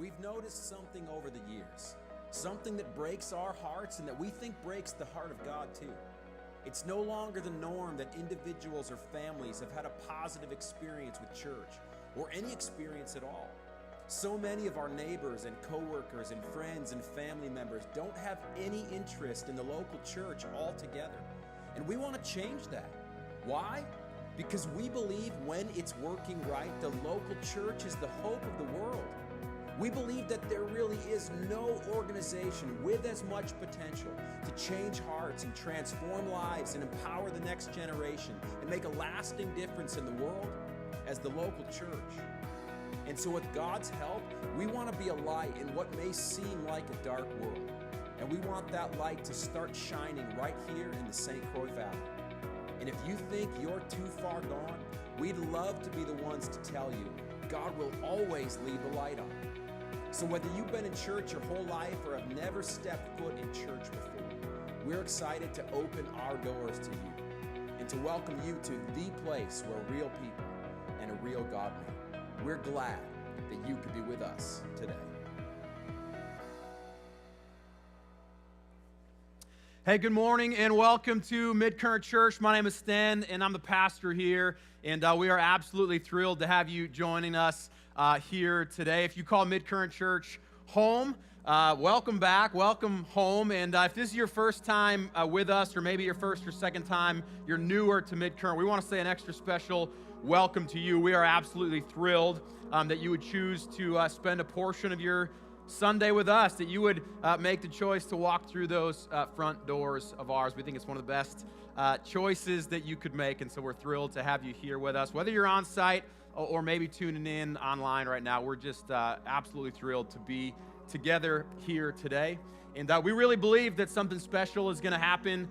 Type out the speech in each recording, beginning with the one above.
we've noticed something over the years, something that breaks our hearts and that we think breaks the heart of God too. It's no longer the norm that individuals or families have had a positive experience with church, or any experience at all. So many of our neighbors and coworkers and friends and family members don't have any interest in the local church altogether. And we want to change that. Why? Because we believe when it's working right, the local church is the hope of the world. We believe that there really is no organization with as much potential to change hearts and transform lives and empower the next generation and make a lasting difference in the world as the local church. And so with God's help, we want to be a light in what may seem like a dark world. And we want that light to start shining right here in the St. Croix Valley. And if you think you're too far gone, we'd love to be the ones to tell you God will always leave the light on. So whether you've been in church your whole life or have never stepped foot in church before, we're excited to open our doors to you and to welcome you to the place where real people and a real God meet. We're glad that you could be with us today. Hey, good morning and welcome to Midcurrent Church. My name is Stan and I'm the pastor here, and we are absolutely thrilled to have you joining us here today. If you call Midcurrent Church home, welcome back, welcome home. And if this is your first time with us, or maybe your first or second time, you're newer to Midcurrent, we want to say an extra special welcome to you. We are absolutely thrilled that you would choose to spend a portion of your Sunday with us, that you would make the choice to walk through those front doors of ours. We think it's one of the best choices that you could make, and so we're thrilled to have you here with us. Whether you're on site or maybe tuning in online right now, we're just absolutely thrilled to be together here today. And we really believe that something special is going to happen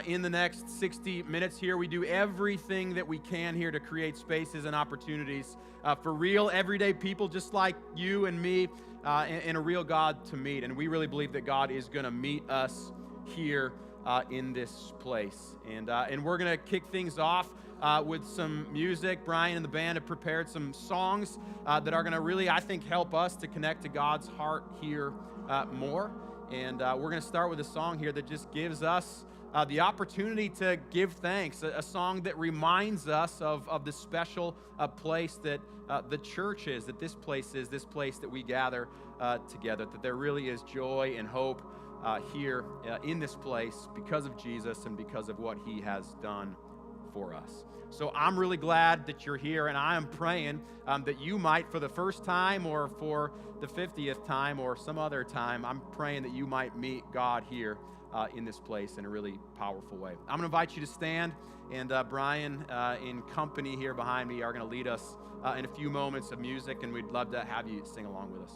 in the next 60 minutes here. We do everything that we can here to create spaces and opportunities for real, everyday people just like you and me, and a real God to meet. And we really believe that God is going to meet us here in this place. And we're going to kick things off with some music. Brian and the band have prepared some songs that are going to really, I think, help us to connect to God's heart here more. And we're going to start with a song here that just gives us the opportunity to give thanks, a song that reminds us of the special place that the church is, that this place is, this place that we gather together, that there really is joy and hope here in this place because of Jesus and because of what he has done for us. So I'm really glad that you're here, and I am praying that you might, for the first time or for the 50th time or some other time, I'm praying that you might meet God here in this place in a really powerful way. I'm going to invite you to stand, and Brian in company here behind me are going to lead us in a few moments of music, and we'd love to have you sing along with us.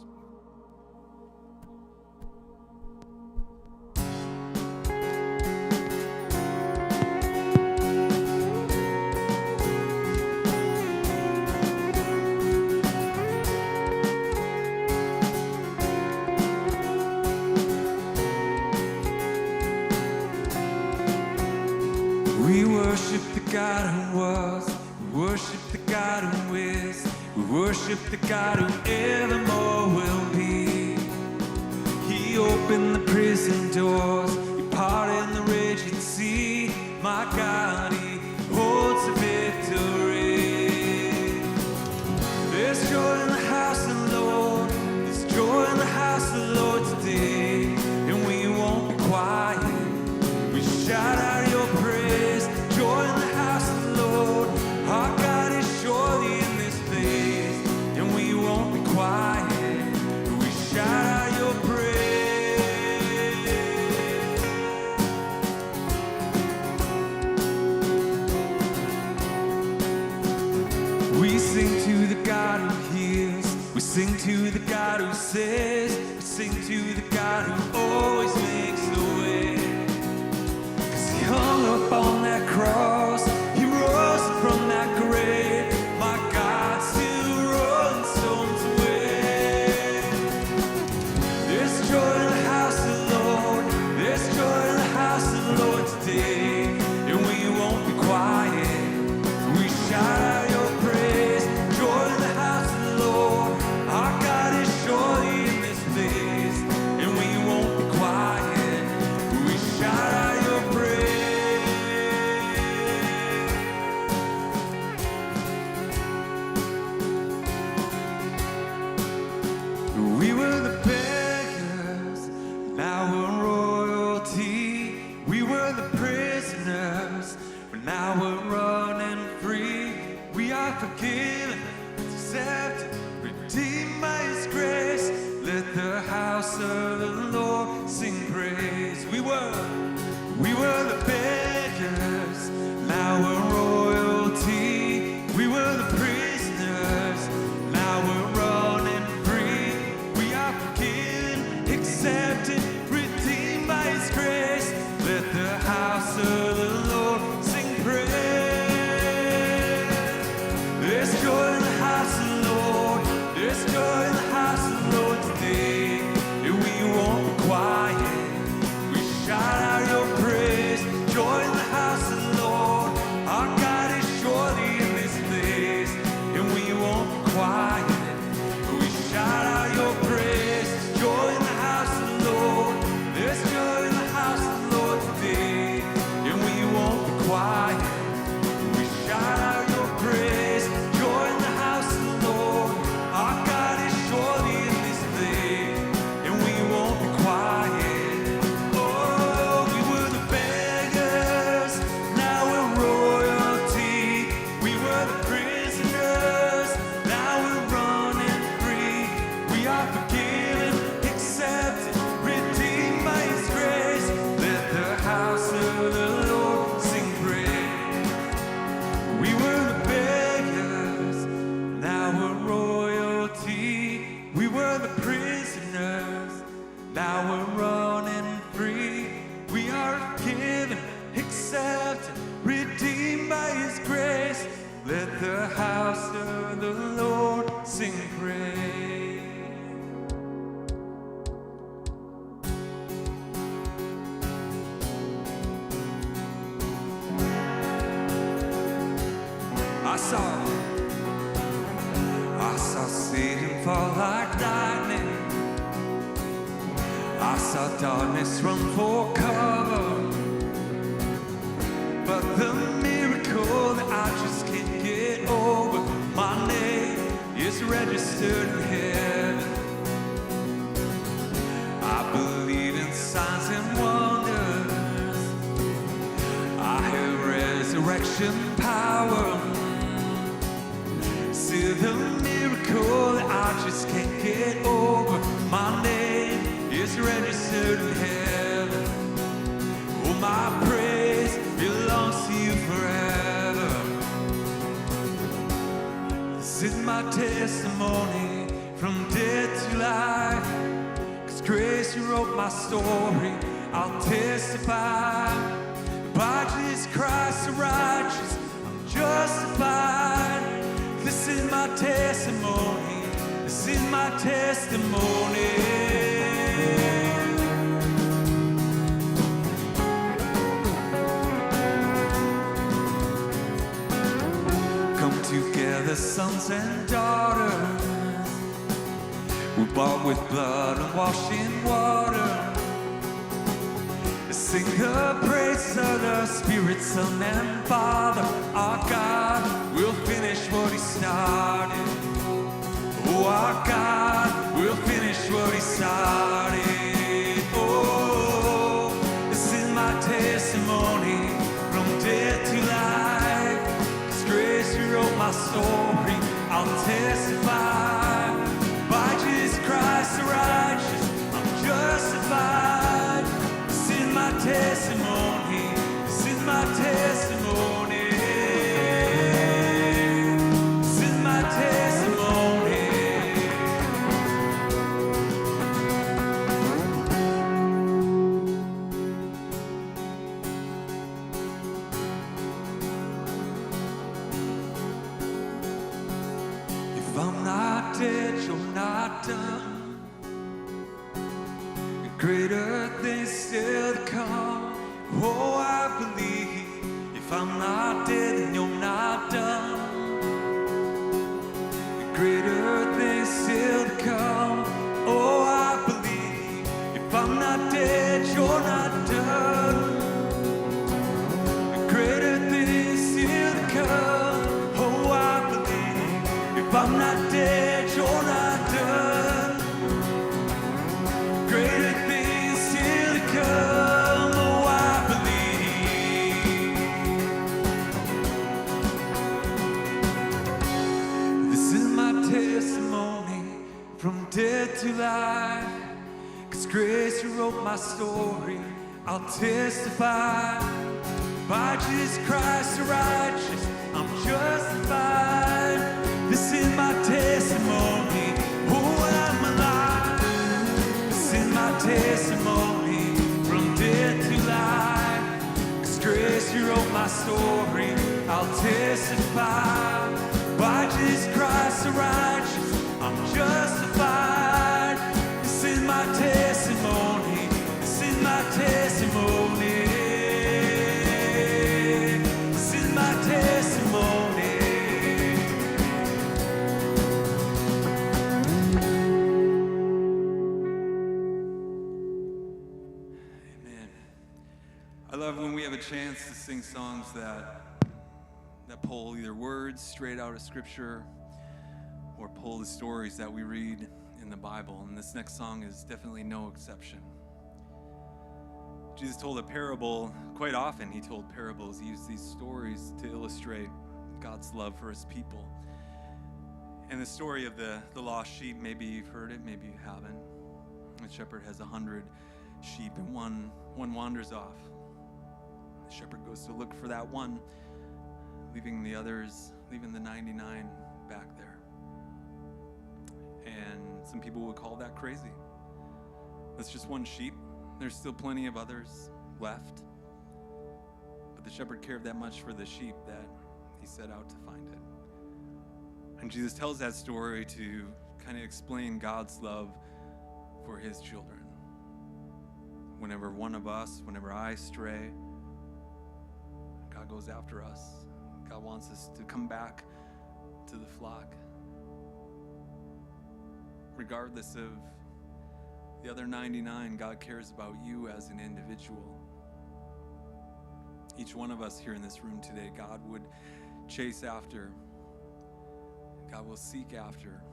We worship the God who was, we worship the God who is, we worship the God who evermore will be. He opened the prison doors, he parted the raging sea. My God, he holds the victory. There's joy in the house of the Lord, there's joy in the house of the Lord today, and we won't be quiet. We shout out your praise. Joy in the house of the Lord, our God is surely in this place, and we won't be quiet. We shout out your praise. We sing to the God who heals, we sing to the God who saves, we sing to the God who always makes a way. Hung up on that cross, he rose from that grave. My God still rolling stones away. There's joy in the house of the Lord, there's joy in the house of the Lord today, and we won't be quiet. We shout out your praise. Joy in the house of the Lord, our God is surely in forgiven, accepted, redeemed by His grace. Let the house of the Lord sing praise. We were the beggars, now we're royalty. We were the prisoners, now we're running free. We are forgiven, accepted, redeemed by His grace. Let the house of the Lord sing praise. There's joy in the house of the Lord. There's joy in the house of the Lord today. And we won't be quiet. We shout out your praise. Joy in the house of the Lord. Our God is surely in this place. And we won't be quiet. We shout out your praise. Joy in the house of the Lord. There's joy in the house of the Lord today. And we won't be quiet. We shout out your praise. Joy in the house of the Lord. Our God is surely in this place. And we won't be quiet. Oh, we were the beggars, now we're royalty. We were the prisoners, now we're running free. We are forgiven, accepted, redeemed by His grace. Let the house of the Lord sing praise. We were the beggars, now we're royalty. We were the prisoners, now we're running free. We are forgiven, accepted, redeemed by His grace. Let the house of the Lord sing praise. I saw Satan fall like lightning. I saw darkness run for cover. But the miracle that I just can't get over, my name is registered in heaven. I believe in signs and wonders. I have resurrection power. See the miracle that I just can't get over. My name is registered in heaven. Oh, my praise belongs to you forever. This is my testimony from death to life. 'Cause grace wrote my story. I'll testify. By Jesus Christ the righteous, I'm justified. This is my testimony. This is my testimony. Come together, sons and daughters. We're bought with blood and washed in water. Sing the praises of the Spirit, Son, and Father. Our God will finish what He started. Oh, our God will finish what He started. Oh, this is my testimony from death to life. 'Cause grace rewrote my story. I'll testify. By Jesus Christ the righteous, I'm justified. This is my testimony. This is my testimony. This is my testimony. If I'm not dead, you're not done. Greater things still to come. Oh, I believe. If I'm not dead, then you're not done. Greater things still to come. Oh, I believe. If I'm not dead, you're not done. Greater things still to come. Oh, I believe. If I'm not dead, you're not done. Greater things still to come. Oh, I believe. grace you wrote my story. I'll testify. By Jesus Christ the righteous, I'm justified. This is my testimony. Oh, I'm alive. This is my testimony. From death to life. 'Cause grace you wrote my story. I'll testify. By Jesus Christ the righteous, I'm justified. This is my testimony. This is my testimony. This is my testimony. Amen. I love when we have a chance to sing songs that pull either words straight out of Scripture or pull the stories that we read in the Bible. And this next song is definitely no exception. Jesus told a parable quite often. He told parables. He used these stories to illustrate God's love for his people. And the story of the lost sheep, maybe you've heard it, maybe you haven't. The shepherd has 100 sheep and one wanders off. The shepherd goes to look for that one, leaving the 99 back there. And some people would call that crazy. That's just one sheep. There's still plenty of others left. But the shepherd cared that much for the sheep that he set out to find it. And Jesus tells that story to kind of explain God's love for his children. Whenever one of us, whenever I stray, God goes after us. God wants us to come back to the flock. Regardless of the other 99, God cares about you as an individual. Each one of us here in this room today, God would chase after. God will seek after.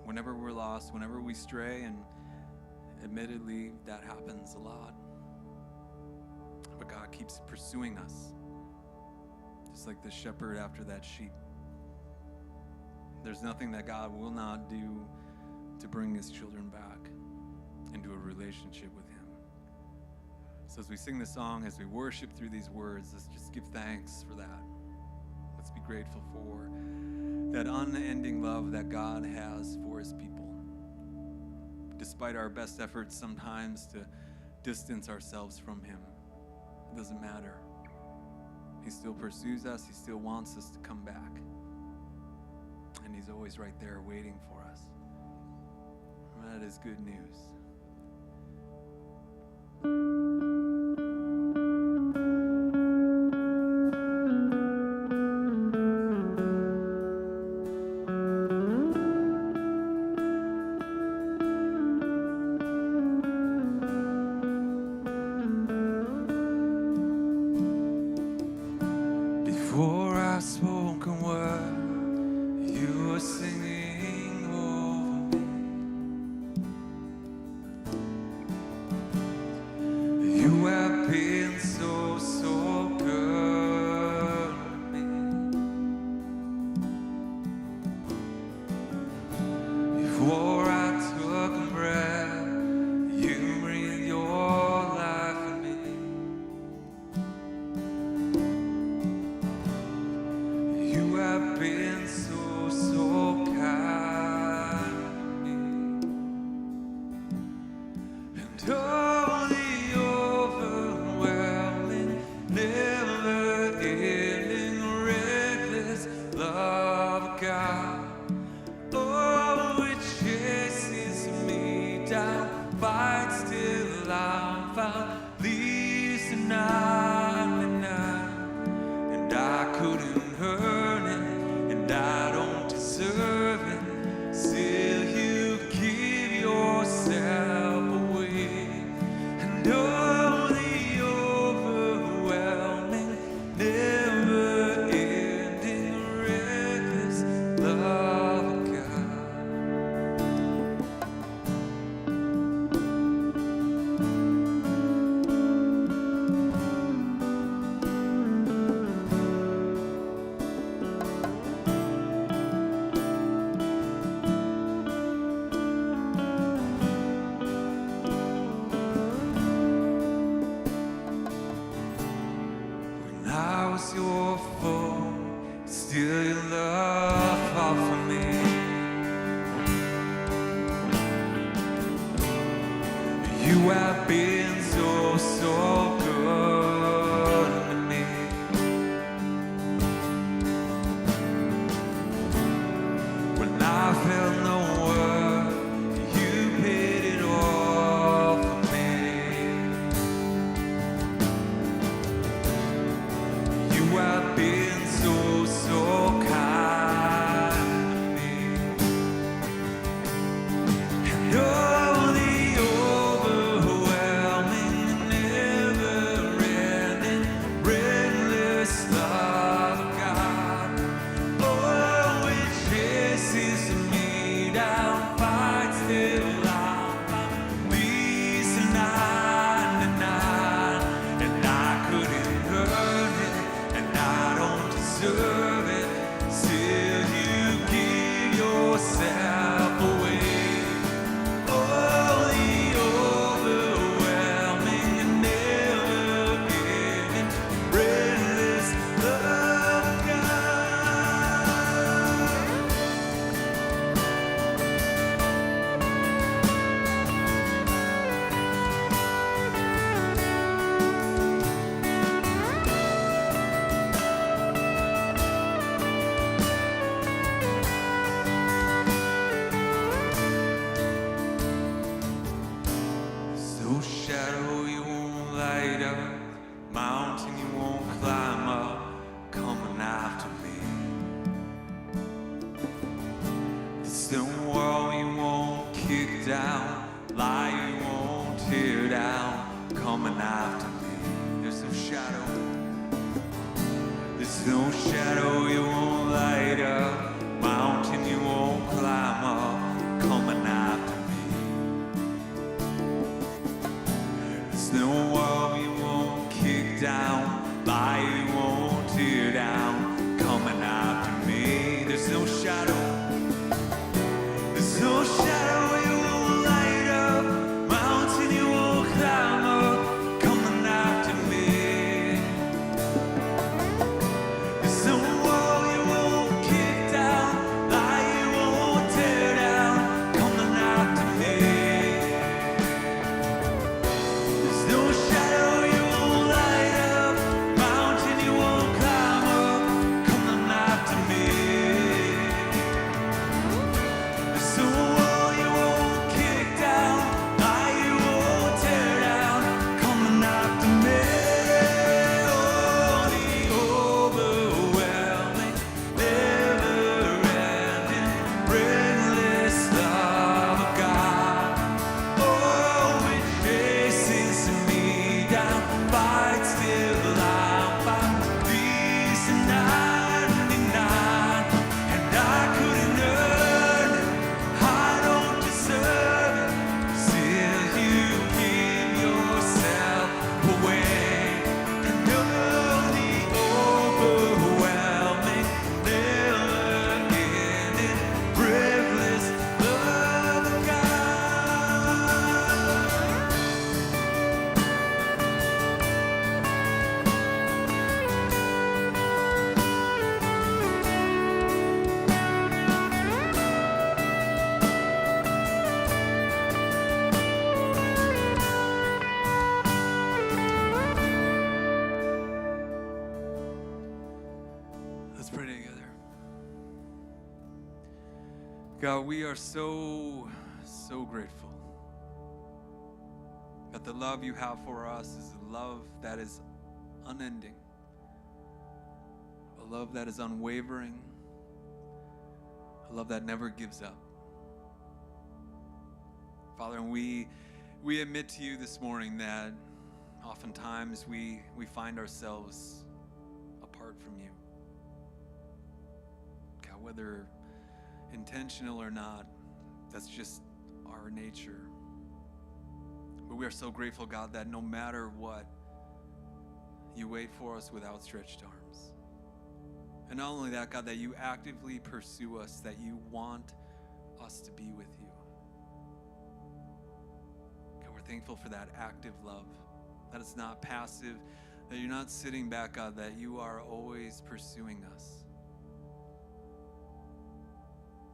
Whenever we're lost, whenever we stray, and admittedly, that happens a lot. But God keeps pursuing us. Just like the shepherd after that sheep. There's nothing that God will not do to bring his children back into a relationship with him. So as we sing the song, as we worship through these words, let's just give thanks for that. Let's be grateful for that unending love that God has for his people. Despite our best efforts sometimes to distance ourselves from him, it doesn't matter. He still pursues us. He still wants us to come back. And he's always right there waiting for us. And that is good news. Before I spoke a word, you were singing over me. You have been so, so good to me. Before I took a breath, you breathed your life in me. You have been so, so kind to me. And oh, the overwhelming, never-ending, reckless love of God. Oh, it house you're full, still your love offer me. You have been so, so good to me. When I felt no worth, you paid it all for me. You have been so, so kind to me. And oh, the overwhelming, never-ending, endless love of God. Oh, it chases me down, fights till I'm peace and 99, and I couldn't earn it, and I don't deserve it. Still, you give yourself away. Oh, the overwhelming, never-ending, endless love of God. So shadow you won't light up, mountain you won't climb up, coming after me. The stone wall you won't kick down, lie you won't tear down, coming after me. There's no shadow. There's no shadow you won't light up, mountain you won't climb up, coming after me. There's no wall you won't kick down, lie you won't tear down, coming after me. There's no shadow. There's no shadow you won't light up, mountain you won't climb up, coming after me. There's no wall you won't kick down, lie you won't tear down, coming after me. There's no shadow you won't light up, mountain you won't climb up, coming after me. There's no wall you won't kick down, lie you won't tear down, coming after me. Oh, the overwhelming, never-ending, endless love of God. Oh, it chases me down, fights till I'm found, peace and 99, and I couldn't earn it, I don't deserve it. Still, you give yourself away, and oh, the overwhelming, never-ending, breathless love of God. Let's pray together. God, we are so grateful that the love you have for us is a love that is unending, a love that is unwavering, a love that never gives up. Father, and we admit to you this morning that oftentimes we find ourselves apart from you. God, whether intentional or not, that's just our nature. But we are so grateful, God, that no matter what, you wait for us with outstretched arms. And not only that, God, that you actively pursue us, that you want us to be with you. God, we're thankful for that active love, that it's not passive, that you're not sitting back, God, that you are always pursuing us.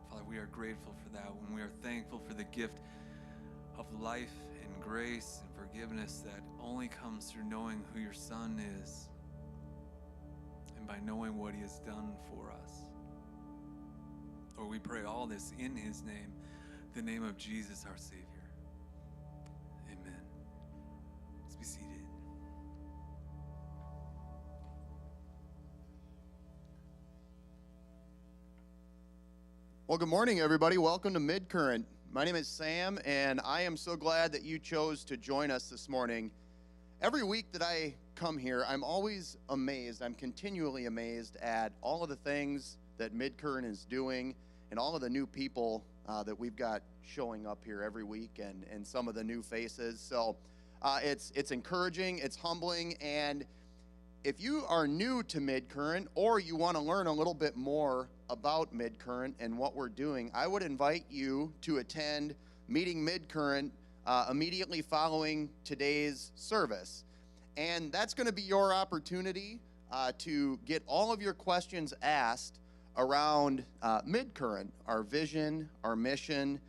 Father, we are grateful for that. When we are thankful for the gift of life and grace and forgiveness that only comes through knowing who your Son is and by knowing what he has done for us. Lord, we pray all this in his name, the name of Jesus, our Savior. Amen. Let's be seated. Well, good morning, everybody. Welcome to Midcurrent. My name is Sam, and I am so glad that you chose to join us this morning. Every week that I come here, I'm always amazed. I'm continually amazed at all of the things that Midcurrent is doing and all of the new people that we've got showing up here every week and some of the new faces. So it's encouraging, it's humbling, and if you are new to Midcurrent or you want to learn a little bit more about Midcurrent and what we're doing, I would invite you to attend Meeting Midcurrent immediately following today's service. And that's going to be your opportunity to get all of your questions asked around Midcurrent, our vision, our mission,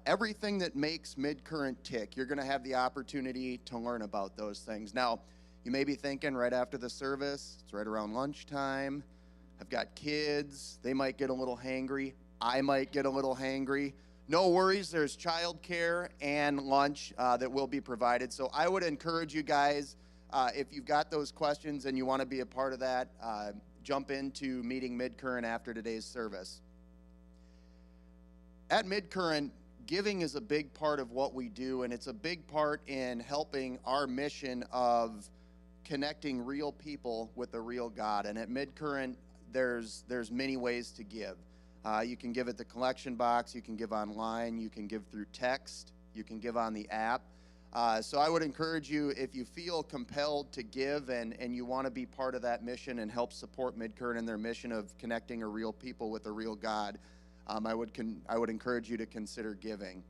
everything that makes Midcurrent tick. You're going to have the opportunity to learn about those things. Now, you may be thinking right after the service, it's right around lunchtime, I've got kids, they might get a little hangry, I might get a little hangry. No worries, there's childcare and lunch that will be provided. So I would encourage you guys, if you've got those questions and you want to be a part of that, jump into Meeting Midcurrent after today's service. At Midcurrent, giving is a big part of what we do, and it's a big part in helping our mission of connecting real people with the real God. And at Midcurrent, there's many ways to give. You can give at the collection box, you can give online, you can give through text, you can give on the app. So I would encourage you, if you feel compelled to give and you want to be part of that mission and help support Midcurrent in their mission of connecting a real people with a real God, I would encourage you to consider giving.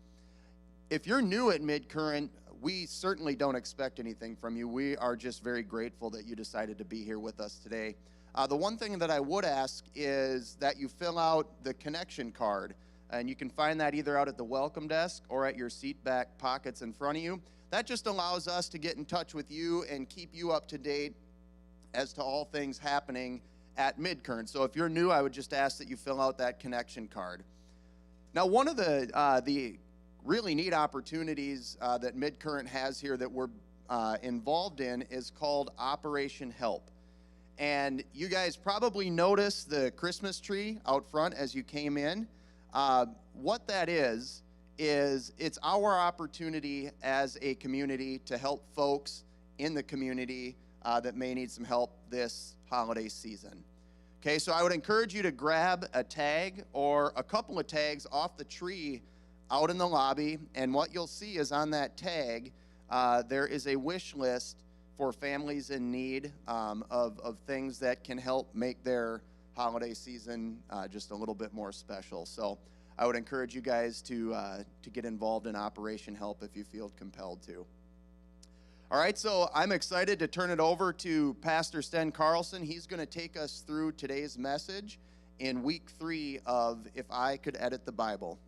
If you're new at Midcurrent, we certainly don't expect anything from you. We are just very grateful that you decided to be here with us today. The one thing that I would ask is that you fill out the connection card, and you can find that either out at the welcome desk or at your seat back pockets in front of you. That just allows us to get in touch with you and keep you up to date as to all things happening at Midcurrent. So if you're new, I would just ask that you fill out that connection card. Now, one of the really neat opportunities that Midcurrent has here that we're involved in is called Operation Help. And you guys probably noticed the Christmas tree out front as you came in. What that is it's our opportunity as a community to help folks in the community that may need some help this holiday season. Okay, so I would encourage you to grab a tag or a couple of tags off the tree out in the lobby, and what you'll see is on that tag, there is a wish list for families in need of things that can help make their holiday season just a little bit more special. So I would encourage you guys to get involved in Operation Help if you feel compelled to. All right, so I'm excited to turn it over to Pastor Sten Carlson. He's going to take us through today's message in week 3 of If I Could Edit the Bible.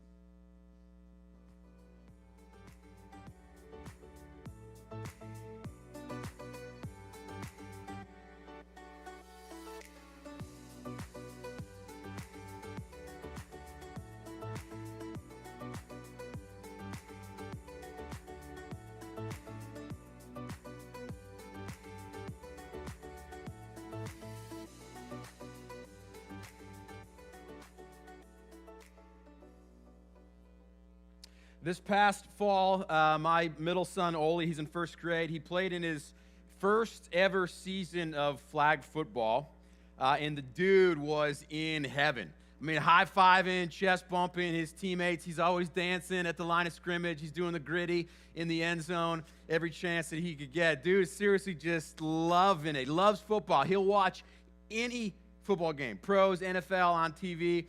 This past fall, my middle son, Oli, he's in first grade. He played in his first ever season of flag football, and the dude was in heaven. I mean, high-fiving, chest bumping his teammates. He's always dancing at the line of scrimmage. He's doing the gritty in the end zone every chance that he could get. Dude is seriously just loving it. He loves football. He'll watch any football game, pros, NFL on TV.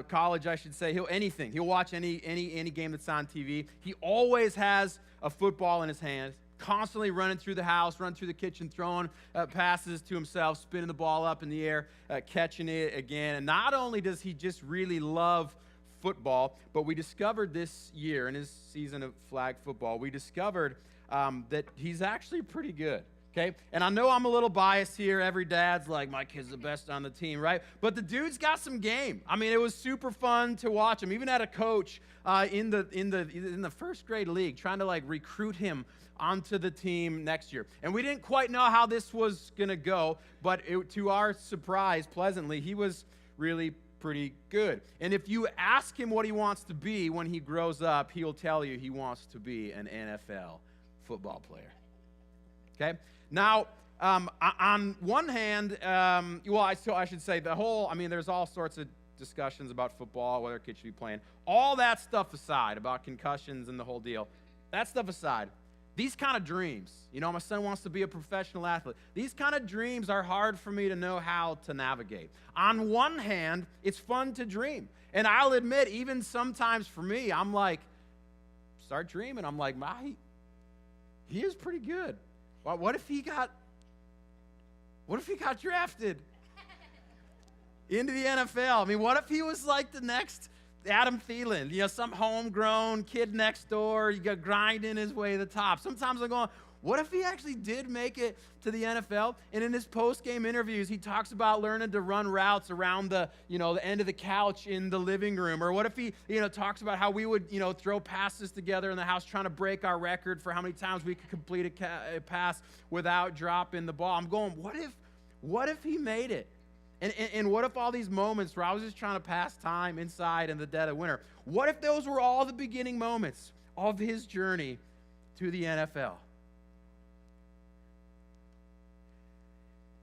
College, I should say. He'll watch any game that's on TV. He always has a football in his hands. constantly running through the house, running through the kitchen, throwing passes to himself, spinning the ball up in the air, catching it again. And not only does he just really love football, but we discovered this year in his season of flag football, we discovered that he's actually pretty good. Okay, and I know I'm a little biased here. Every dad's like, my kid's the best on the team, right? But the dude's got some game. I mean, it was super fun to watch him. Even had a coach in the first grade league trying to like recruit him onto the team next year. And we didn't quite know how this was gonna go, but to our surprise, pleasantly, he was really pretty good. And if you ask him what he wants to be when he grows up, he'll tell you he wants to be an NFL football player. Okay. Now, on one hand, I should say there's all sorts of discussions about football, whether kids should be playing. All that stuff aside, about concussions and the whole deal, that stuff aside, these kind of dreams, my son wants to be a professional athlete. These kind of dreams are hard for me to know how to navigate. On one hand, it's fun to dream. And I'll admit, even sometimes for me, I'm like, start dreaming. I'm like, he is pretty good. Well, what if he got drafted into the NFL? I mean, what if he was like the next Adam Thielen, some homegrown kid next door, grinding his way to the top. Sometimes I'm going, what if he actually did make it to the NFL? And in his post-game interviews, he talks about learning to run routes around the end of the couch in the living room. Or what if he, talks about how we would, throw passes together in the house trying to break our record for how many times we could complete a pass without dropping the ball. I'm going, what if he made it? And what if all these moments where I was just trying to pass time inside in the dead of winter, what if those were all the beginning moments of his journey to the NFL?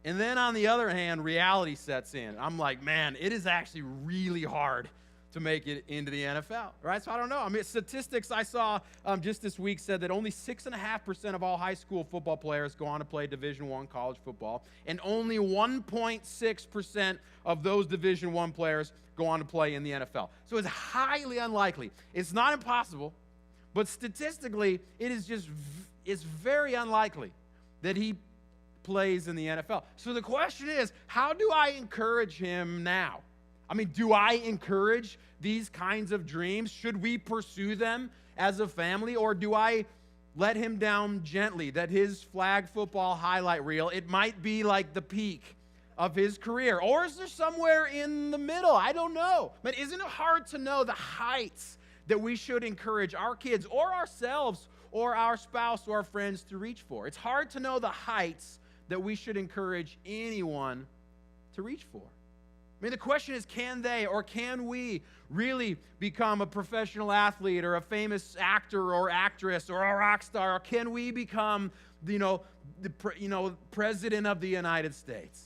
And then on the other hand, reality sets in. I'm like, man, it is actually really hard to make it into the NFL, right? So I don't know. I mean, statistics I saw just this week said that only 6.5% of all high school football players go on to play Division I college football, and only 1.6% of those Division I players go on to play in the NFL. So it's highly unlikely. It's not impossible, but statistically, it's very unlikely that he plays in the NFL. So the question is, how do I encourage him now? I mean, do I encourage these kinds of dreams? Should we pursue them as a family, or do I let him down gently, that his flag football highlight reel, it might be like the peak of his career? Or is there somewhere in the middle? I don't know. But isn't it hard to know the heights that we should encourage our kids or ourselves or our spouse or our friends to reach for? It's hard to know the heights that we should encourage anyone to reach for. I mean, the question is, can they or can we really become a professional athlete or a famous actor or actress or a rock star? Or can we become, the president of the United States?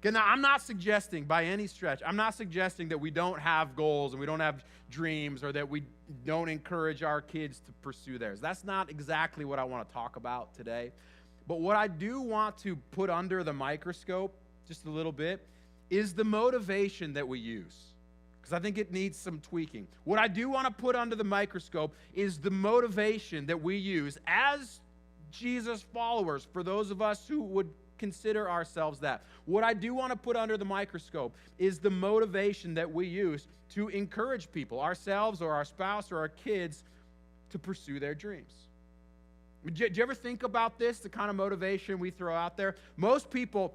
Okay, now, I'm not suggesting by any stretch, I'm not suggesting that we don't have goals and we don't have dreams or that we don't encourage our kids to pursue theirs. That's not exactly what I want to talk about today. But what I do want to put under the microscope just a little bit is the motivation that we use, because I think it needs some tweaking. What I do want to put under the microscope is the motivation that we use as Jesus followers, for those of us who would consider ourselves that. What I do want to put under the microscope is the motivation that we use to encourage people, ourselves or our spouse or our kids, to pursue their dreams. Do you ever think about this, the kind of motivation we throw out there? Most people,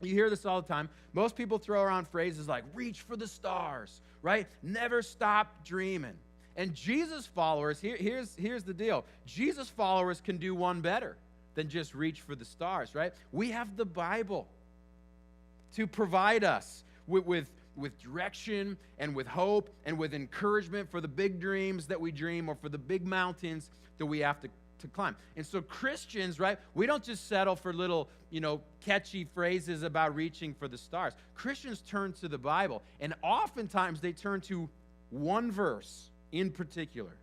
you hear this all the time, most people throw around phrases like, reach for the stars, right? Never stop dreaming. And Jesus followers, here's the deal. Jesus followers can do one better than just reach for the stars, right? We have the Bible to provide us with direction and with hope and with encouragement for the big dreams that we dream or for the big mountains that we have to climb. And so Christians, right, we don't just settle for little, catchy phrases about reaching for the stars. Christians turn to the Bible, and oftentimes they turn to one verse in particular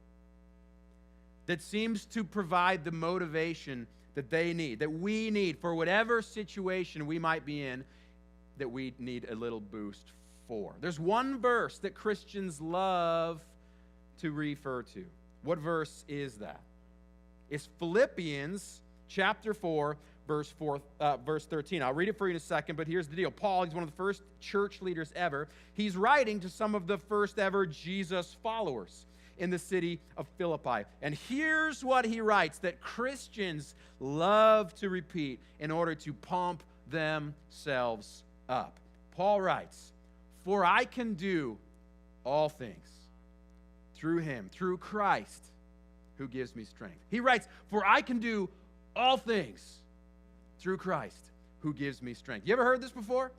that seems to provide the motivation that they need, that we need for whatever situation we might be in, that we need a little boost for. There's one verse that Christians love to refer to. What verse is that? is Philippians chapter 4, verse 13. I'll read it for you in a second, but here's the deal. Paul, he's one of the first church leaders ever. He's writing to some of the first ever Jesus followers in the city of Philippi. And here's what he writes that Christians love to repeat in order to pump themselves up. Paul writes, "For I can do all things through him, through Christ, who gives me strength." He writes, "For I can do all things through Christ, who gives me strength." You ever heard this before?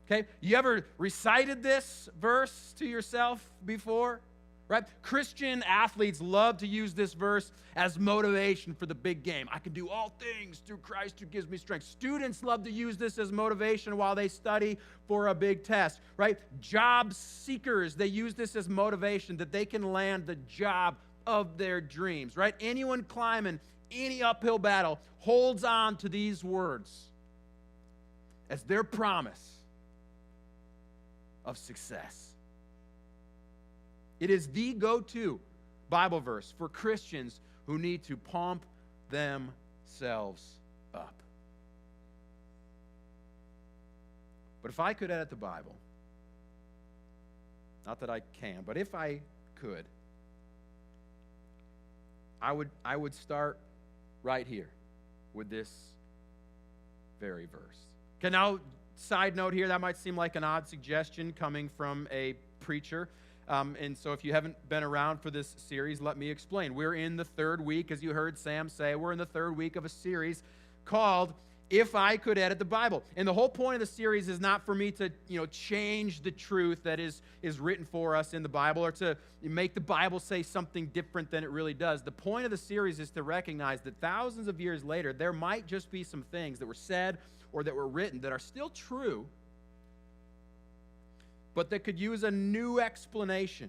Okay, you ever recited this verse to yourself before? Right? Christian athletes love to use this verse as motivation for the big game. I can do all things through Christ who gives me strength. Students love to use this as motivation while they study for a big test, right? Job seekers, they use this as motivation that they can land the job of their dreams, right? Anyone climbing any uphill battle holds on to these words as their promise of success. It is the go-to Bible verse for Christians who need to pump themselves up. But if I could edit the Bible, not that I can, but if I could, I would start right here with this very verse. Okay, now, side note here, that might seem like an odd suggestion coming from a preacher. And so if you haven't been around for this series, let me explain. We're in the third week, as you heard Sam say, we're in the third week of a series called If I Could Edit the Bible. And the whole point of the series is not for me to, change the truth that is written for us in the Bible or to make the Bible say something different than it really does. The point of the series is to recognize that thousands of years later, there might just be some things that were said or that were written that are still true, but that could use a new explanation,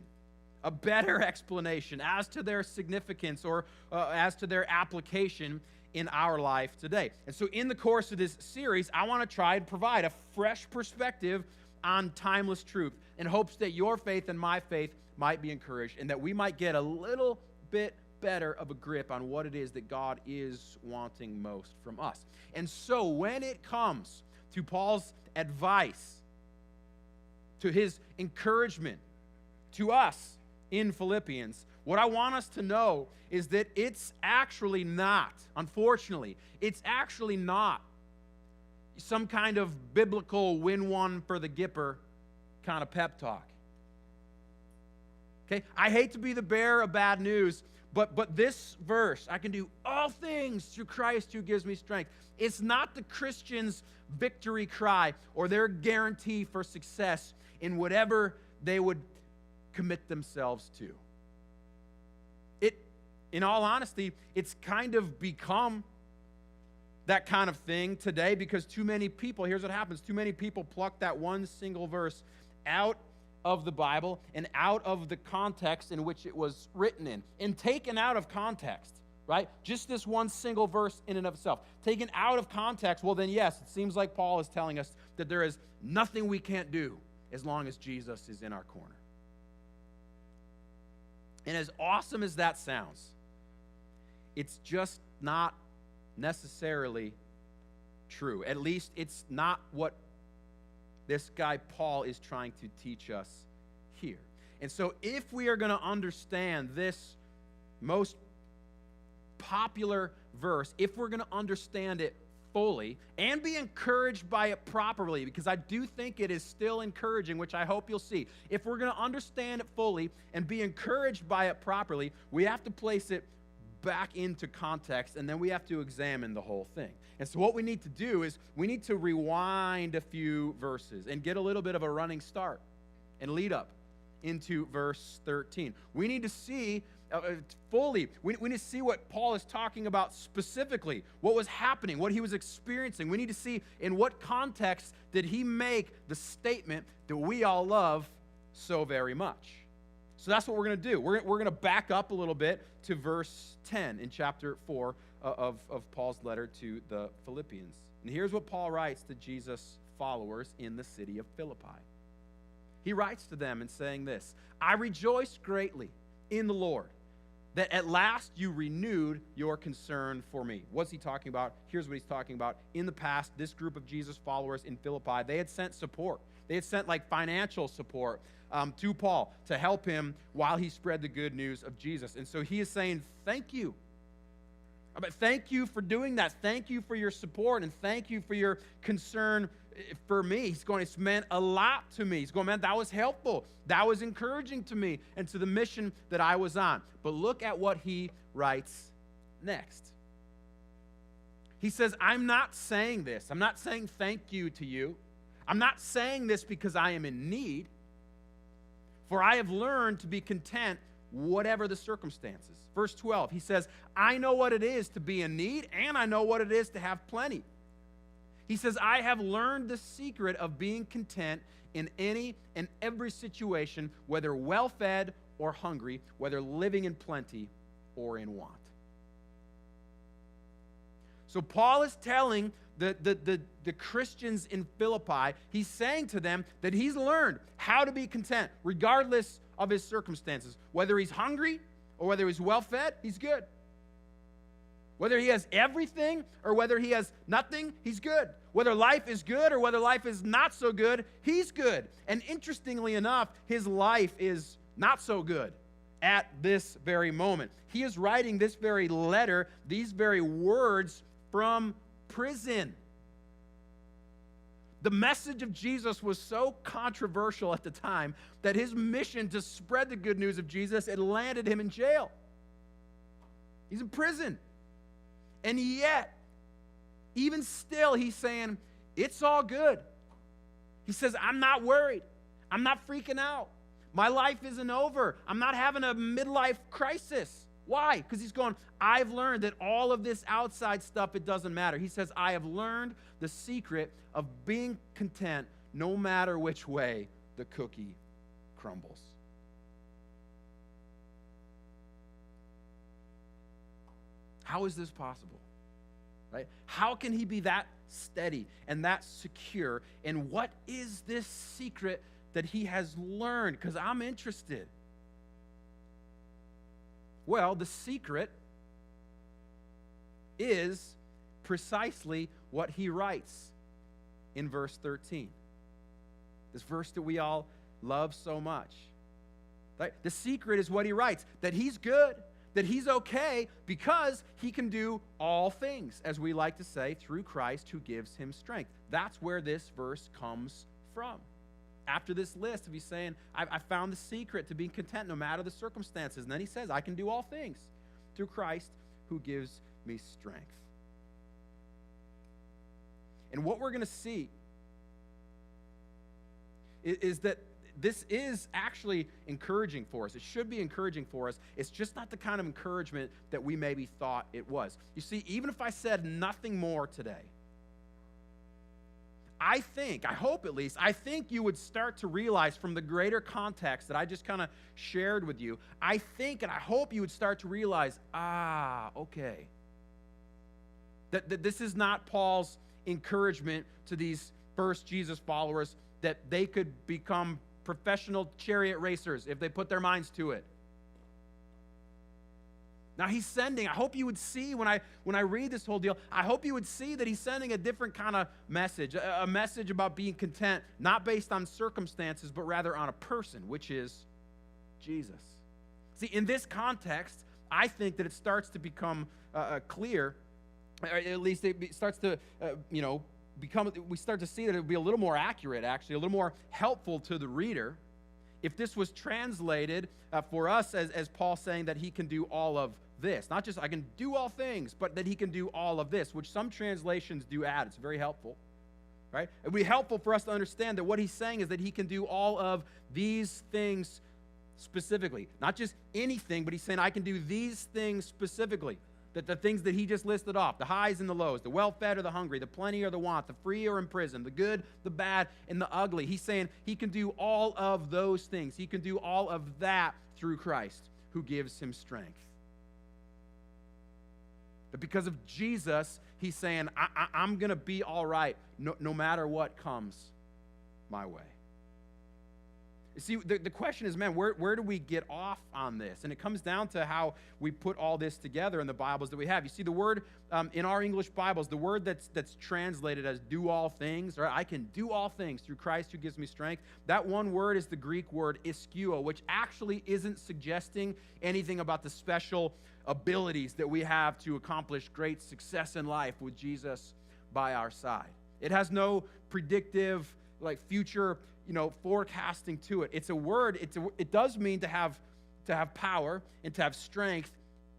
a better explanation as to their significance or as to their application in our life today. And so in the course of this series, I want to try and provide a fresh perspective on timeless truth in hopes that your faith and my faith might be encouraged and that we might get a little bit better of a grip on what it is that God is wanting most from us. And so when it comes to Paul's advice, to his encouragement to us in Philippians, what I want us to know is that it's actually not, unfortunately, it's actually not some kind of biblical win one for the Gipper kind of pep talk. Okay? I hate to be the bearer of bad news, but this verse, I can do all things through Christ who gives me strength. It's not the Christian's victory cry or their guarantee for success in whatever they would commit themselves to. In all honesty, it's kind of become that kind of thing today because too many people, here's what happens, too many people pluck that one single verse out of the Bible and out of the context in which it was written in. And taken out of context, right? Just this one single verse in and of itself. Taken out of context, well then yes, it seems like Paul is telling us that there is nothing we can't do as long as Jesus is in our corner. And as awesome as that sounds, it's just not necessarily true. At least it's not what this guy Paul is trying to teach us here. And so if we are going to understand this most popular verse, if we're going to understand it fully and be encouraged by it properly, because I do think it is still encouraging, which I hope you'll see. If we're going to understand it fully and be encouraged by it properly, we have to place it back into context, and then we have to examine the whole thing. And so what we need to do is we need to rewind a few verses and get a little bit of a running start and lead up into verse 13. We need to see fully, we need to see what Paul is talking about specifically, what was happening, what he was experiencing. We need to see in what context did he make the statement that we all love so very much. So that's what we're going to do. We're going to back up a little bit to verse 10 in chapter 4 of Paul's letter to the Philippians. And here's what Paul writes to Jesus' followers in the city of Philippi. He writes to them and saying this, "I rejoice greatly in the Lord that at last you renewed your concern for me. What's he talking about? Here's what he's talking about. In the past, this group of Jesus followers in Philippi, they had sent support. They had sent like financial support to Paul to help him while he spread the good news of Jesus. And so he is saying, thank you. But thank you for doing that. Thank you for your support, and thank you for your concern for me. He's going, it's meant a lot to me. He's going, man, that was helpful. That was encouraging to me and to the mission that I was on. But look at what he writes next. He says, I'm not saying this. I'm not saying thank you to you. I'm not saying this because I am in need, for I have learned to be content whatever the circumstances. Verse 12, he says, I know what it is to be in need, and I know what it is to have plenty. He says, I have learned the secret of being content in any and every situation, whether well-fed or hungry, whether living in plenty or in want. So Paul is telling the Christians in Philippi, he's saying to them that he's learned how to be content, regardless of his circumstances. Whether he's hungry or whether he's well-fed, he's good. Whether he has everything or whether he has nothing, he's good. Whether life is good or whether life is not so good, he's good. And interestingly enough, his life is not so good at this very moment. He is writing this very letter, these very words from prison. The message of Jesus was so controversial at the time that his mission to spread the good news of Jesus, it landed him in jail. He's in prison. And yet, even still, he's saying, it's all good. He says, I'm not worried. I'm not freaking out. My life isn't over. I'm not having a midlife crisis. Why? Because he's going, I've learned that all of this outside stuff, it doesn't matter. He says, I have learned the secret of being content no matter which way the cookie crumbles. How is this possible? Right? How can he be that steady and that secure? And what is this secret that he has learned? Because I'm interested. Well, the secret is precisely what he writes in verse 13. This verse that we all love so much. Right? The secret is what he writes, that he's good, that he's okay because he can do all things, as we like to say, through Christ who gives him strength. That's where this verse comes from. After this list of he's saying, I found the secret to being content no matter the circumstances. And then he says, I can do all things through Christ who gives me strength. And what we're going to see is that this is actually encouraging for us. It should be encouraging for us. It's just not the kind of encouragement that we maybe thought it was. You see, even if I said nothing more today, I hope at least, I think you would start to realize from the greater context that I just kind of shared with you, I think and I hope you would start to realize, okay, that this is not Paul's encouragement to these first Jesus followers that they could become professional chariot racers if they put their minds to it. Now he's sending, I hope you would see when I read this whole deal, I hope you would see that he's sending a different kind of message, a message about being content, not based on circumstances, but rather on a person, which is Jesus. See, in this context, I think that it starts to become clear, or at least it starts to, we start to see that it would be a little more accurate, actually, a little more helpful to the reader if this was translated for us as Paul saying that he can do all of this. Not just I can do all things, but that he can do all of this, which some translations do add. It's very helpful, right? It would be helpful for us to understand that what he's saying is that he can do all of these things specifically. Not just anything, but he's saying I can do these things specifically. That the things that he just listed off, the highs and the lows, the well-fed or the hungry, the plenty or the want, the free or in prison, the good, the bad, and the ugly. He's saying he can do all of those things. He can do all of that through Christ who gives him strength. That because of Jesus, he's saying, I'm going to be all right no matter what comes my way. You see, the question is, man, where do we get off on this? And it comes down to how we put all this together in the Bibles that we have. You see, the word in our English Bibles, the word that's translated as do all things, right? I can do all things through Christ who gives me strength. That one word is the Greek word ischio, which actually isn't suggesting anything about the special abilities that we have to accomplish great success in life with Jesus by our side. It has no predictive, like future, forecasting to it. It's a word. It does mean to have power and to have strength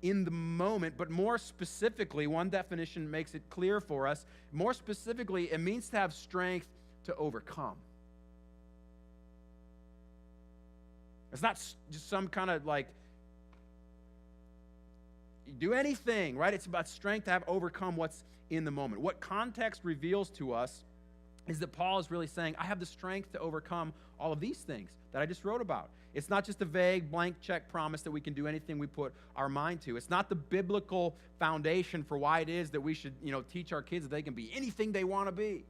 in the moment, but more specifically, one definition makes it clear for us. More specifically, it means to have strength to overcome. It's not just some kind of like do anything, right? It's about strength to have overcome what's in the moment. What context reveals to us is that Paul is really saying, I have the strength to overcome all of these things that I just wrote about. It's not just a vague blank check promise that we can do anything we put our mind to. It's not the biblical foundation for why it is that we should, teach our kids that they can be anything they want to be.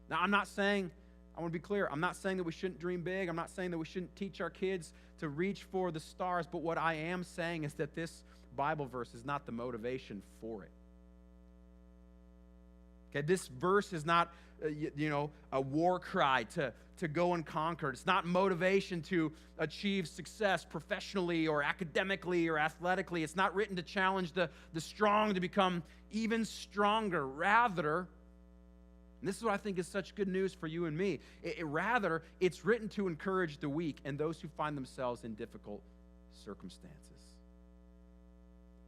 Now, I'm not saying, I want to be clear, I'm not saying that we shouldn't dream big. I'm not saying that we shouldn't teach our kids to reach for the stars, but what I am saying is that this Bible verse is not the motivation for it. Okay, this verse is not, a war cry to go and conquer. It's not motivation to achieve success professionally or academically or athletically. It's not written to challenge the strong to become even stronger. Rather, and this is what I think is such good news for you and me, rather, it's written to encourage the weak and those who find themselves in difficult circumstances.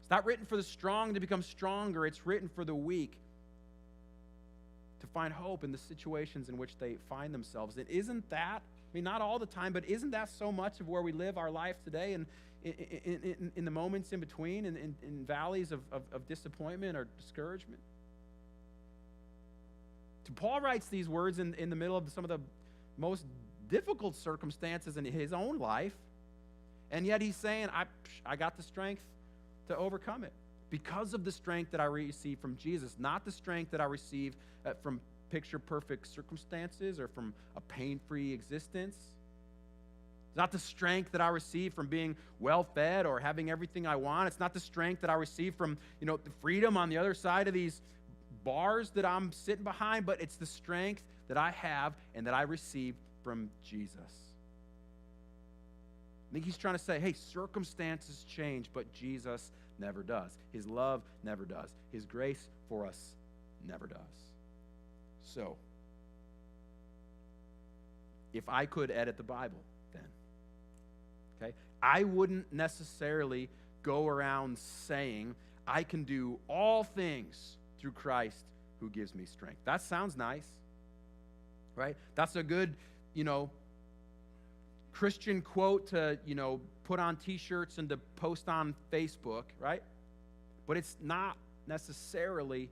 It's not written for the strong to become stronger. It's written for the weak to find hope in the situations in which they find themselves. And isn't that, not all the time, but isn't that so much of where we live our life today and in the moments in between, in valleys of disappointment or discouragement? Paul writes these words in the middle of some of the most difficult circumstances in his own life, and yet he's saying, I got the strength to overcome it because of the strength that I receive from Jesus, not the strength that I receive from picture-perfect circumstances or from a pain-free existence. It's not the strength that I receive from being well-fed or having everything I want. It's not the strength that I receive from, the freedom on the other side of these bars that I'm sitting behind, but it's the strength that I have and that I receive from Jesus. I think he's trying to say, hey, circumstances change, but Jesus never does. His love never does. His grace for us never does. So, if I could edit the Bible, then, okay, I wouldn't necessarily go around saying, I can do all things through Christ who gives me strength. That sounds nice, right? That's a good, Christian quote to, put on t-shirts and to post on Facebook, right? But it's not necessarily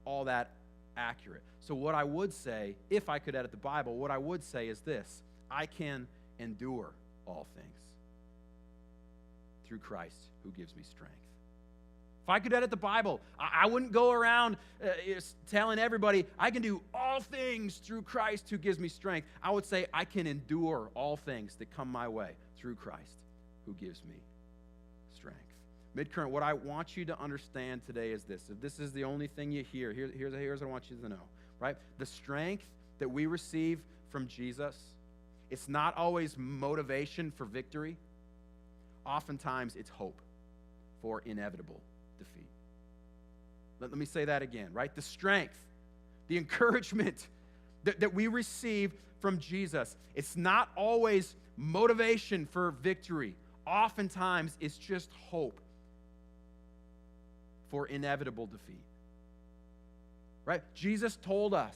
all that accurate. So what I would say, if I could edit the Bible, what I would say is this: I can endure all things through Christ who gives me strength. If I could edit the Bible, I wouldn't go around telling everybody, I can do all things through Christ who gives me strength. I would say, I can endure all things that come my way through Christ who gives me strength. Midcurrent, what I want you to understand today is this. If this is the only thing you hear, here's what I want you to know, right? The strength that we receive from Jesus, it's not always motivation for victory. Oftentimes, it's hope for inevitable defeat. Let me say that again, right? The strength, the encouragement that we receive from Jesus, it's not always motivation for victory. Oftentimes, it's just hope for inevitable defeat. Right? Jesus told us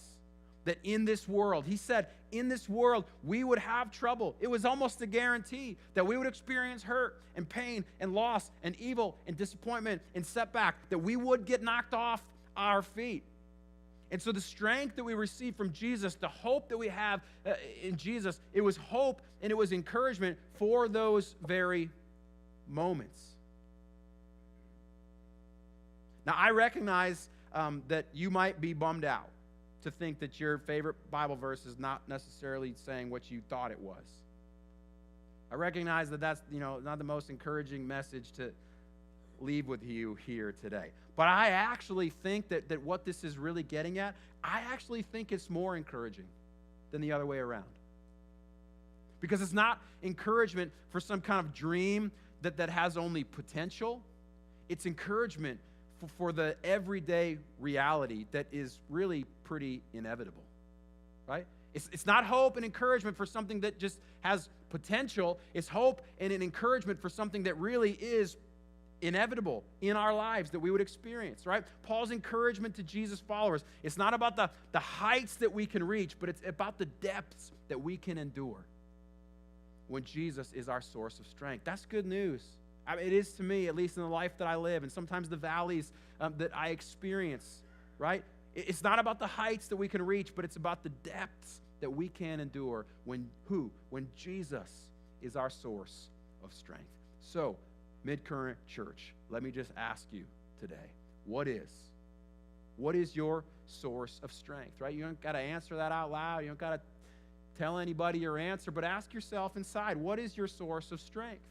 that in this world, he said, in this world, we would have trouble. It was almost a guarantee that we would experience hurt and pain and loss and evil and disappointment and setback, that we would get knocked off our feet. And so the strength that we receive from Jesus, the hope that we have in Jesus, it was hope and it was encouragement for those very moments. Now, I recognize that you might be bummed out to think that your favorite Bible verse is not necessarily saying what you thought it was. I recognize that that's, not the most encouraging message to leave with you here today. But I actually think that what this is really getting at, I actually think it's more encouraging than the other way around. Because it's not encouragement for some kind of dream that has only potential. It's encouragement for the everyday reality that is really pretty inevitable, right? It's not hope and encouragement for something that just has potential. It's hope and an encouragement for something that really is inevitable in our lives that we would experience, right? Paul's encouragement to Jesus followers, it's not about the heights that we can reach, but it's about the depths that we can endure when Jesus is our source of strength. That's good news. I mean, it is to me, at least in the life that I live, and sometimes the valleys that I experience, right? It's not about the heights that we can reach, but it's about the depths that we can endure when Jesus is our source of strength. So, Midcurrent Church, let me just ask you today, what is your source of strength, right? You don't got to answer that out loud. You don't got to tell anybody your answer, but ask yourself inside, what is your source of strength?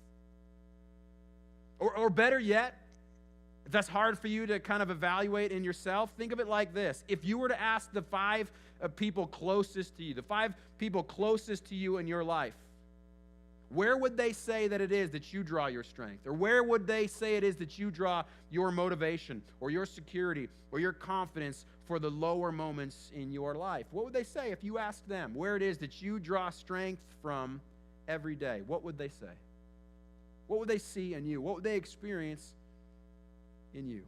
Or better yet, if that's hard for you to kind of evaluate in yourself, think of it like this. If you were to ask the 5 people closest to you, the 5 people closest to you in your life, where would they say that it is that you draw your strength? Or where would they say it is that you draw your motivation or your security or your confidence for the lower moments in your life? What would they say if you asked them where it is that you draw strength from every day? What would they say? What would they see in you? What would they experience in you?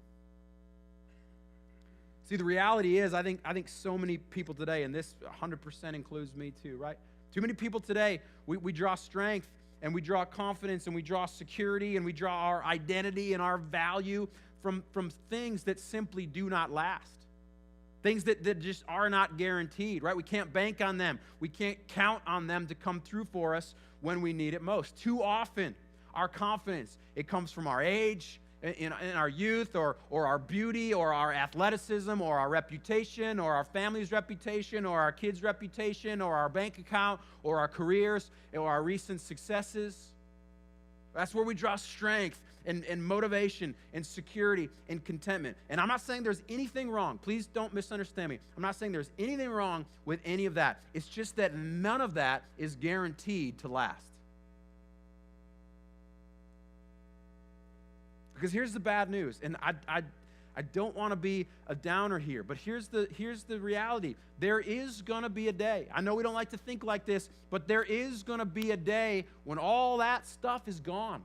See, the reality is, I think so many people today, and this 100% includes me too, right? Too many people today, we draw strength and we draw confidence and we draw security and we draw our identity and our value from things that simply do not last. Things that just are not guaranteed, right? We can't bank on them. We can't count on them to come through for us when we need it most. Too often, our confidence, it comes from our age, in our youth, or our beauty, or our athleticism, or our reputation, or our family's reputation, or our kids' reputation, or our bank account, or our careers, or our recent successes. That's where we draw strength and motivation and security and contentment. And I'm not saying there's anything wrong. Please don't misunderstand me. I'm not saying there's anything wrong with any of that. It's just that none of that is guaranteed to last. Because here's the bad news, and I don't want to be a downer here, but here's the reality. There is going to be a day. I know we don't like to think like this, but there is going to be a day when all that stuff is gone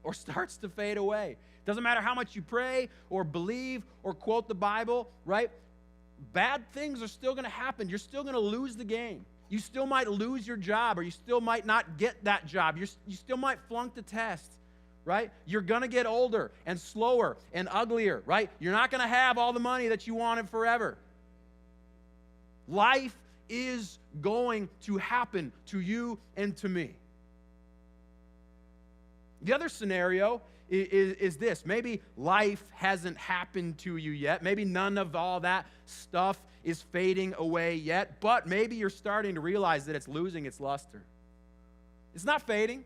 or starts to fade away. Doesn't matter how much you pray or believe or quote the Bible, right? Bad things are still going to happen. You're still going to lose the game. You still might lose your job, or you still might not get that job. You still might flunk the test. Right? You're going to get older and slower and uglier, right? You're not going to have all the money that you wanted forever. Life is going to happen to you and to me. The other scenario is this. Maybe life hasn't happened to you yet. Maybe none of all that stuff is fading away yet, but maybe you're starting to realize that it's losing its luster. It's not fading.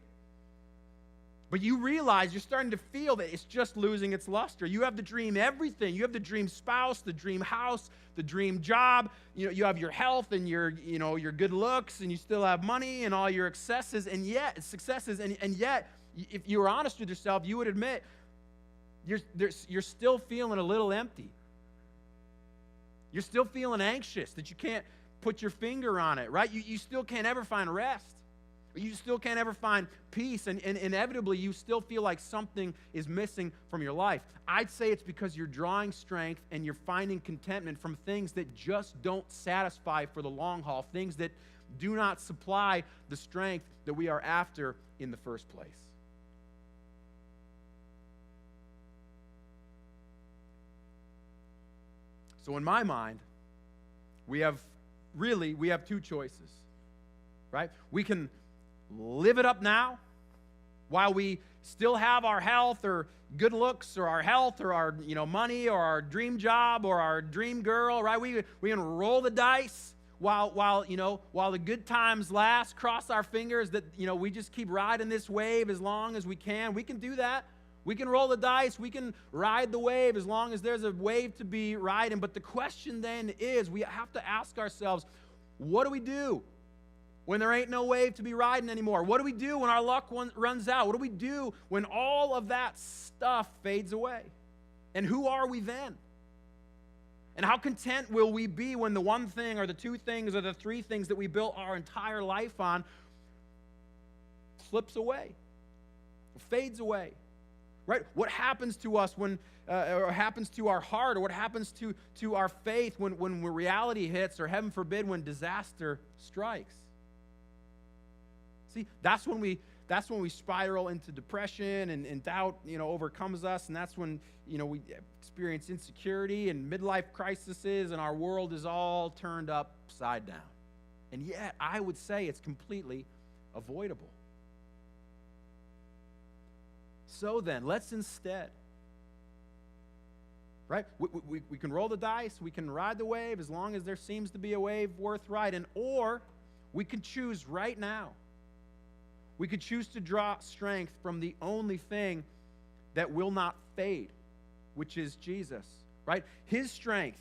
But you realize, you're starting to feel that it's just losing its luster. You have the dream everything. You have the dream spouse, the dream house, the dream job. You have your health and your good looks, and you still have money and all your successes, and yet, if you were honest with yourself, you would admit you're still feeling a little empty. You're still feeling anxious that you can't put your finger on it, right? You still can't ever find rest. You still can't ever find peace, and inevitably you still feel like something is missing from your life. I'd say it's because you're drawing strength and you're finding contentment from things that just don't satisfy for the long haul, things that do not supply the strength that we are after in the first place. So in my mind, we have 2 choices, right? We can live it up now while we still have our health or good looks or our health or our money or our dream job or our dream girl, right? We can roll the dice while the good times last, cross our fingers that we just keep riding this wave as long as we can. We can do that. We can roll the dice. We can ride the wave as long as there's a wave to be riding. But the question then is, we have to ask ourselves, what do we do when there ain't no wave to be riding anymore? What do we do when our luck runs out? What do we do when all of that stuff fades away? And who are we then? And how content will we be when the one thing or the two things or the three things that we built our entire life on slips away, fades away? Right? What happens to us when, or happens to our heart, or what happens to our faith when reality hits, or heaven forbid, when disaster strikes? See, that's when we spiral into depression and doubt, overcomes us, and that's when, we experience insecurity and midlife crises, and our world is all turned upside down. And yet, I would say it's completely avoidable. So then, let's instead, right? We can roll the dice, we can ride the wave as long as there seems to be a wave worth riding, or we can choose right now. We could choose to draw strength from the only thing that will not fade, which is Jesus, right? His strength,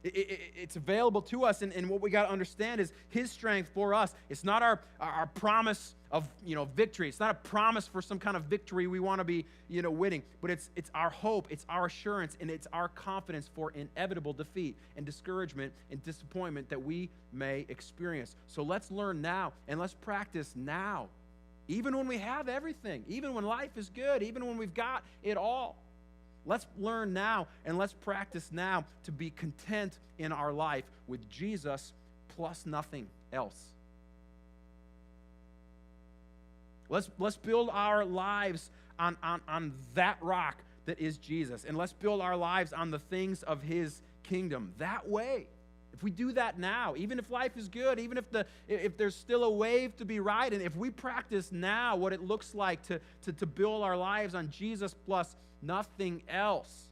it's available to us, and what we got to understand is His strength for us. It's not our promise of victory. It's not a promise for some kind of victory we want to be winning, but it's our hope, it's our assurance, and it's our confidence for inevitable defeat and discouragement and disappointment that we may experience. So let's learn now and let's practice now, even when we have everything, even when life is good, even when we've got it all. Let's learn now and let's practice now to be content in our life with Jesus plus nothing else. Let's build our lives on that rock that is Jesus, and let's build our lives on the things of His kingdom. That way, if we do that now, even if life is good, even if there's still a wave to be riding, if we practice now what it looks like to build our lives on Jesus plus nothing else,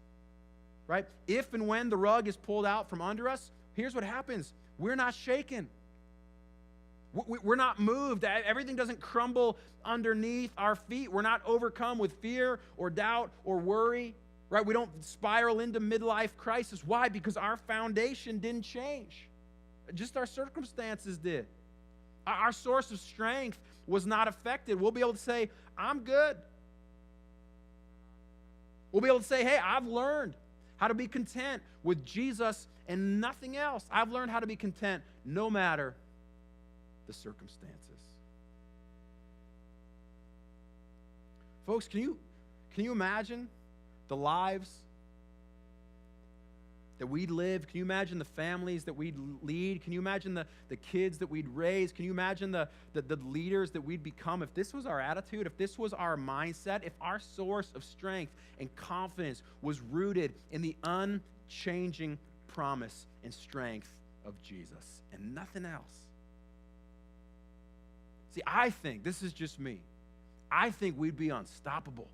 right? If and when the rug is pulled out from under us, here's what happens. We're not shaken. We're not moved. Everything doesn't crumble underneath our feet. We're not overcome with fear or doubt or worry, right? We don't spiral into midlife crisis. Why? Because our foundation didn't change. Just our circumstances did. Our source of strength was not affected. We'll be able to say, I'm good. We'll be able to say, hey, I've learned how to be content with Jesus and nothing else. I've learned how to be content no matter the circumstances. Folks, can you imagine the lives that we'd live? Can you imagine the families that we'd lead? Can you imagine the kids that we'd raise? Can you imagine the leaders that we'd become if this was our attitude, if this was our mindset, if our source of strength and confidence was rooted in the unchanging promise and strength of Jesus and nothing else? See, I think, this is just me, I think we'd be unstoppable.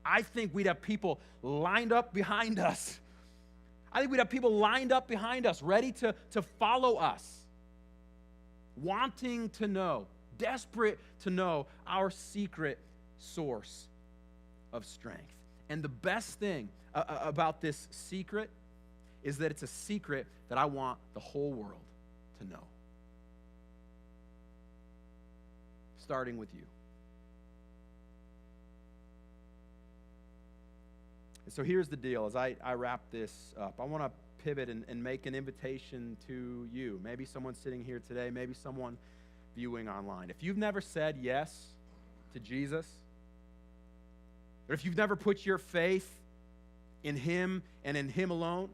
I think we'd have people lined up behind us. I think we'd have people lined up behind us, ready to follow us, wanting to know, desperate to know our secret source of strength. And the best thing about this secret is that it's a secret that I want the whole world to know. Starting with you. And so here's the deal. As I wrap this up, I want to pivot and make an invitation to you. Maybe someone sitting here today, maybe someone viewing online. If you've never said yes to Jesus, or if you've never put your faith in Him and in Him alone,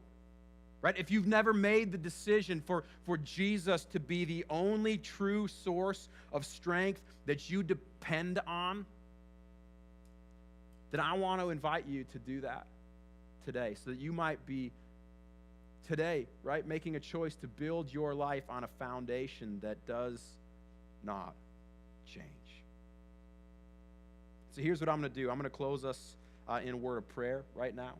right? If you've never made the decision for Jesus to be the only true source of strength that you depend on, then I want to invite you to do that today so that you might be today, right, making a choice to build your life on a foundation that does not change. So here's what I'm going to do. I'm going to close us in a word of prayer right now.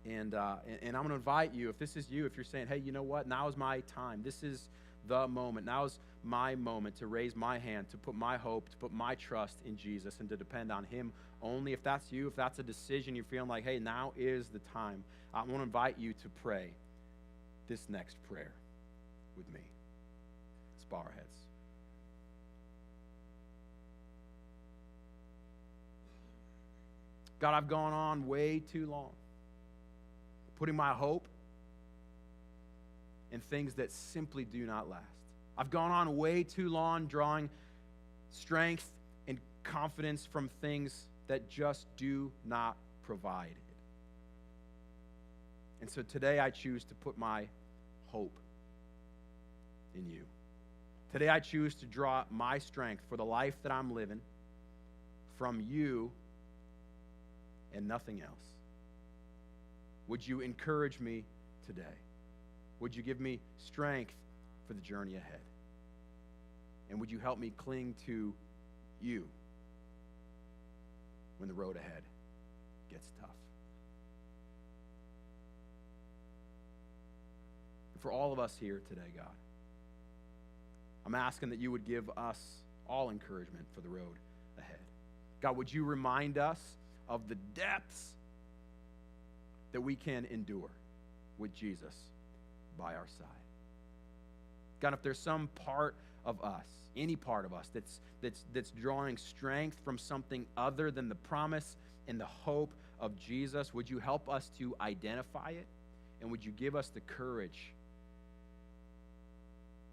And I'm going to invite you, if this is you, if you're saying, hey, you know what? Now is my time. This is the moment. Now is my moment to raise my hand, to put my hope, to put my trust in Jesus, and to depend on him only. If that's you, if that's a decision you're feeling like, hey, now is the time, I want to invite you to pray this next prayer with me. Let's bow our heads. God, I've gone on way too long, putting my hope in things that simply do not last. I've gone on way too long drawing strength and confidence from things that just do not provide it. And so today I choose to put my hope in you. Today I choose to draw my strength for the life that I'm living from you and nothing else. Would you encourage me today? Would you give me strength for the journey ahead? And would you help me cling to you when the road ahead gets tough? And for all of us here today, God, I'm asking that you would give us all encouragement for the road ahead. God, would you remind us of the depths that we can endure with Jesus by our side? God, if there's some part of us, any part of us that's drawing strength from something other than the promise and the hope of Jesus, would you help us to identify it? And would you give us the courage,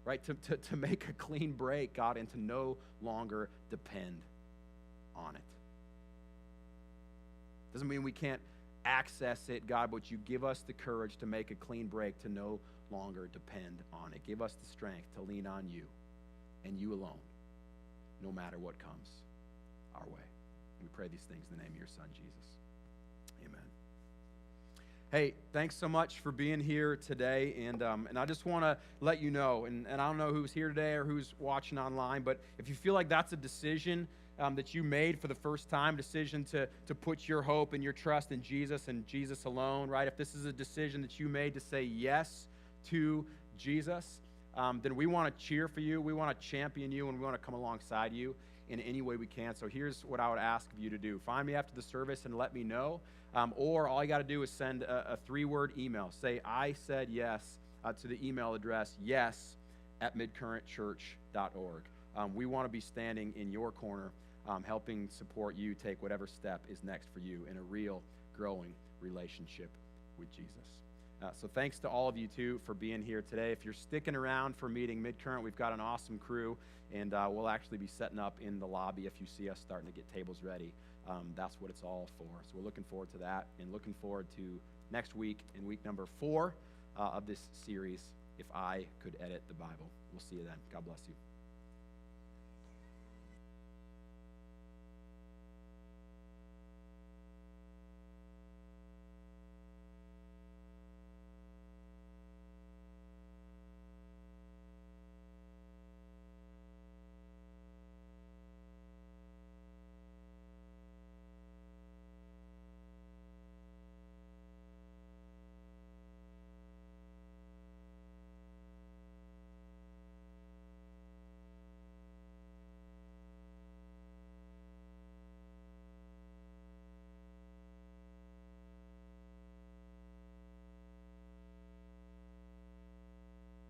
right, to make a clean break, God, and to no longer depend on it? Doesn't mean we can't access it, God, but you give us the courage to make a clean break, to no longer depend on it. Give us the strength to lean on you and you alone, no matter what comes our way. We pray these things in the name of your Son, Jesus. Amen. Hey, thanks so much for being here today, and I just want to let you know, and I don't know who's here today or who's watching online, but if you feel like that's a decision that you made for the first time, decision to put your hope and your trust in Jesus and Jesus alone, right? If this is a decision that you made to say yes to Jesus, then we want to cheer for you, we want to champion you, and we want to come alongside you in any way we can. So here's what I would ask of you to do. Find me after the service and let me know, or all you got to do is send a 3-word email. Say, I said yes, to the email address, yes@midcurrentchurch.org. We want to be standing in your corner, helping support you take whatever step is next for you in a real, growing relationship with Jesus. So thanks to all of you, too, for being here today. If you're sticking around for meeting Midcurrent, we've got an awesome crew, and we'll actually be setting up in the lobby if you see us starting to get tables ready. That's what it's all for. So we're looking forward to that, and looking forward to next week, in week number 4 of this series, If I Could Edit the Bible. We'll see you then. God bless you.